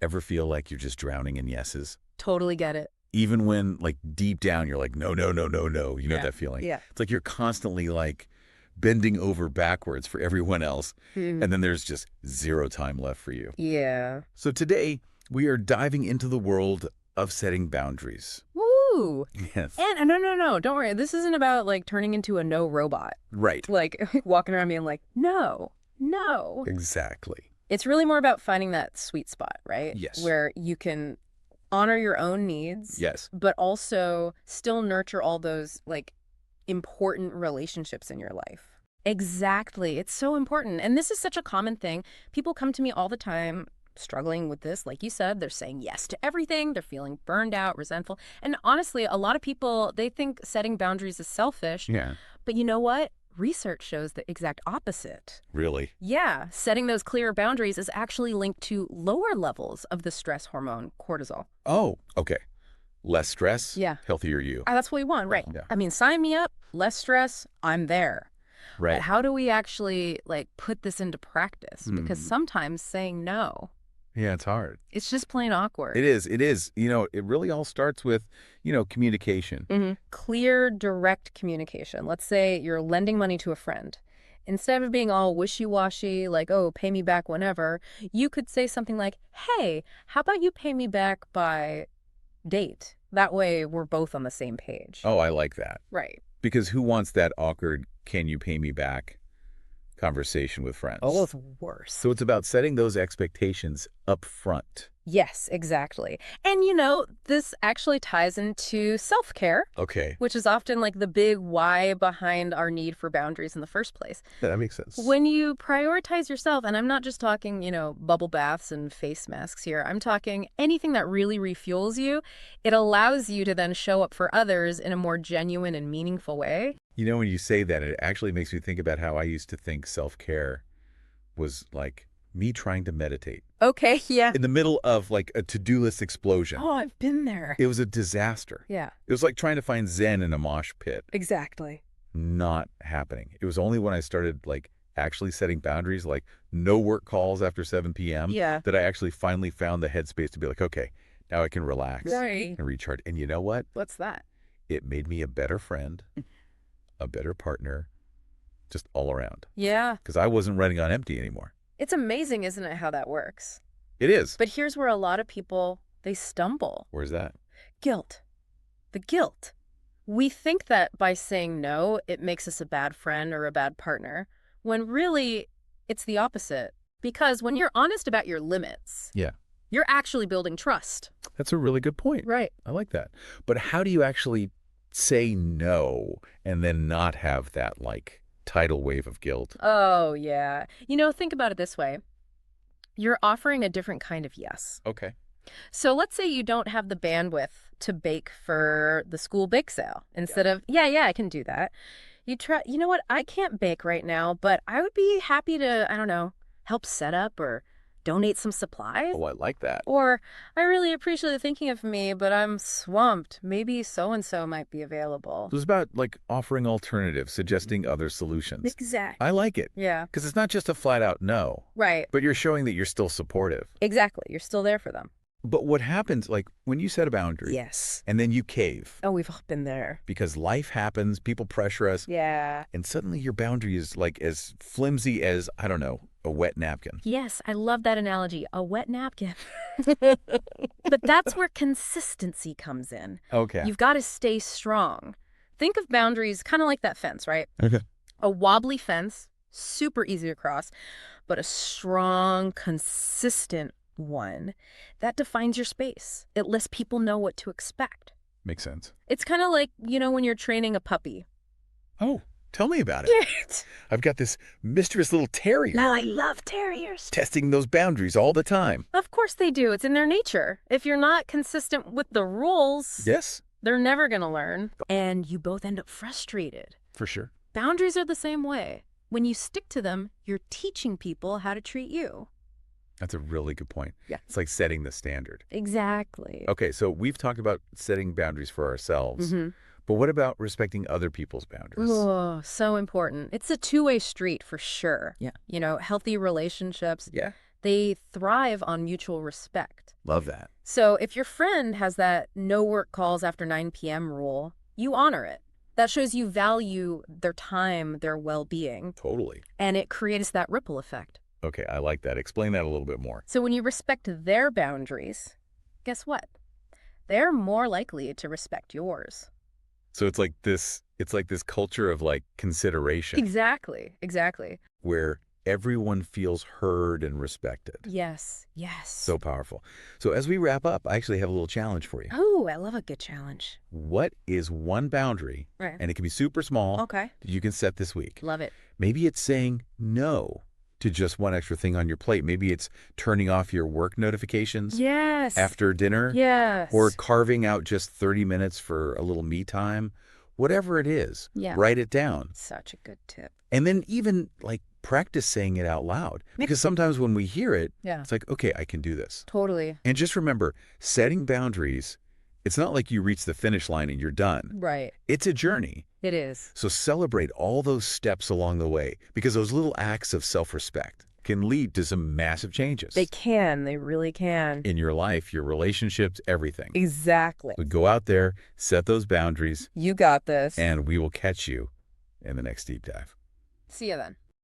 ever feel like you're just drowning in yeses? Totally get it. Even when, like, deep down, you're like, no, no, no, no, no. You know that feeling? Yeah. It's like you're constantly, like, bending over backwards for everyone else, and then there's just zero time left for you. Yeah. So today, we are diving into the world of setting boundaries. Woo! Yes. And no, don't worry. This isn't about, like, turning into a no robot. Right. Like, walking around being like, no. Exactly. It's really more about finding that sweet spot, right? Yes. Where you can honor your own needs. Yes. But also still nurture all those, like, important relationships in your life. Exactly. It's so important. And this is such a common thing. People come to me all the time struggling with this. Like you said, they're saying yes to everything. They're feeling burned out, resentful. And honestly, a lot of people, they think setting boundaries is selfish. Yeah. But you know what? Research shows the exact opposite. Really? Yeah. Setting those clear boundaries is actually linked to lower levels of the stress hormone, cortisol. Oh, okay. Less stress, Yeah. healthier you. That's what we want, right? Yeah. I mean, sign me up, less stress, I'm there. Right. But how do we actually, like, put this into practice? Because sometimes saying no, Yeah, it's hard. it's just plain awkward. It is. It is. You know, it really all starts with, communication. Clear, direct communication. Let's say you're lending money to a friend. Instead of being all wishy-washy, like, oh, pay me back whenever, you could say something like, hey, how about you pay me back by date? That way we're both on the same page. Oh, I like that. Right. Because who wants that awkward, can you pay me back conversation with friends? Oh, it's worse. So it's about setting those expectations up front. Yes, exactly. And, this actually ties into self-care, Okay. which is often like the big why behind our need for boundaries in the first place. Yeah, that makes sense. When you prioritize yourself, and I'm not just talking, bubble baths and face masks here, I'm talking anything that really refuels you, it allows you to then show up for others in a more genuine and meaningful way. When you say that, it actually makes me think about how I used to think self-care was like me trying to meditate. Okay, yeah. In the middle of like a to-do list explosion. Oh, I've been there. It was a disaster. Yeah, It was like trying to find Zen in a mosh pit. exactly. Not happening. It was only when I started like actually setting boundaries, like no work calls after 7 p.m. Yeah. that I actually finally found the headspace to be like, okay, now I can relax Right. and recharge. And you know what? What's that? It made me a better friend, a better partner, just all around. Yeah. Because I wasn't running on empty anymore. It's amazing, isn't it, how that works? It is. But here's where a lot of people, they stumble. Where's that? Guilt. The guilt. We think that by saying no, it makes us a bad friend or a bad partner, when really it's the opposite. Because when you're honest about your limits, Yeah. you're actually building trust. That's a really good point. Right. I like that. But how do you actually say no and then not have that like tidal wave of guilt? Oh, yeah. Think about it this way. You're offering a different kind of yes. Okay. So let's say you don't have the bandwidth to bake for the school bake sale. Instead of, yeah, I can do that. You try, you know what? I can't bake right now, but I would be happy to, I don't know, help set up or donate some supplies. Oh, I like that. Or, I really appreciate you thinking of me, but I'm swamped. Maybe so-and-so might be available. It was about like offering alternatives, suggesting other solutions. Exactly. I like it. Yeah. Because it's not just a flat out no, Right. but you're showing that you're still supportive. Exactly. You're still there for them. But what happens, like when you set a boundary Yes. and then you cave Oh, we've all been there. because life happens, people pressure us, Yeah. and suddenly your boundary is like as flimsy as, I don't know, a wet napkin. Yes, I love that analogy. A wet napkin. But that's where consistency comes in. Okay. You've got to stay strong. Think of boundaries kind of like that fence, right? Okay. A wobbly fence, super easy to cross, but a strong, consistent one that defines your space. It lets people know what to expect. Makes sense. It's kind of like, when you're training a puppy. Oh, tell me about it. I've got this mischievous little terrier Now, I love terriers. testing those boundaries all the time. Of course they do. It's in their nature. If you're not consistent with the rules, Yes, they're never going to learn. And you both end up frustrated. for sure. Boundaries are the same way. When you stick to them, you're teaching people how to treat you. That's a really good point. Yeah. It's like setting the standard. Exactly. Okay, so we've talked about setting boundaries for ourselves, but what about respecting other people's boundaries? Oh, so important. It's a two-way street for sure. Yeah. Healthy relationships, Yeah. they thrive on mutual respect. Love that. So if your friend has that no work calls after 9 p.m. rule, you honor it. That shows you value their time, their well-being, Totally. and it creates that ripple effect. Okay, I like that. Explain that a little bit more. So when you respect their boundaries, guess what? They're more likely to respect yours. So it's like this culture of like consideration Exactly, exactly. where everyone feels heard and respected. Yes, yes. So powerful. So as we wrap up, I actually have a little challenge for you. Oh, I love a good challenge. What is one boundary, Right. and it can be super small, Okay. that you can set this week? Love it. Maybe it's saying no to just one extra thing on your plate. Maybe it's turning off your work notifications Yes. after dinner, Yes. or carving out just 30 minutes for a little me time. Whatever it is, Yeah. write it down. Such a good tip. And then even like practice saying it out loud. Because sometimes when we hear it, Yeah. it's like, okay, I can do this. Totally. And just remember, setting boundaries, it's not like you reach the finish line and you're done. Right. It's a journey. It is. So celebrate all those steps along the way, because those little acts of self-respect can lead to some massive changes They can. They really can. in your life, your relationships, everything. Exactly. So go out there, set those boundaries, You got this. and we will catch you in the next deep dive. See you then.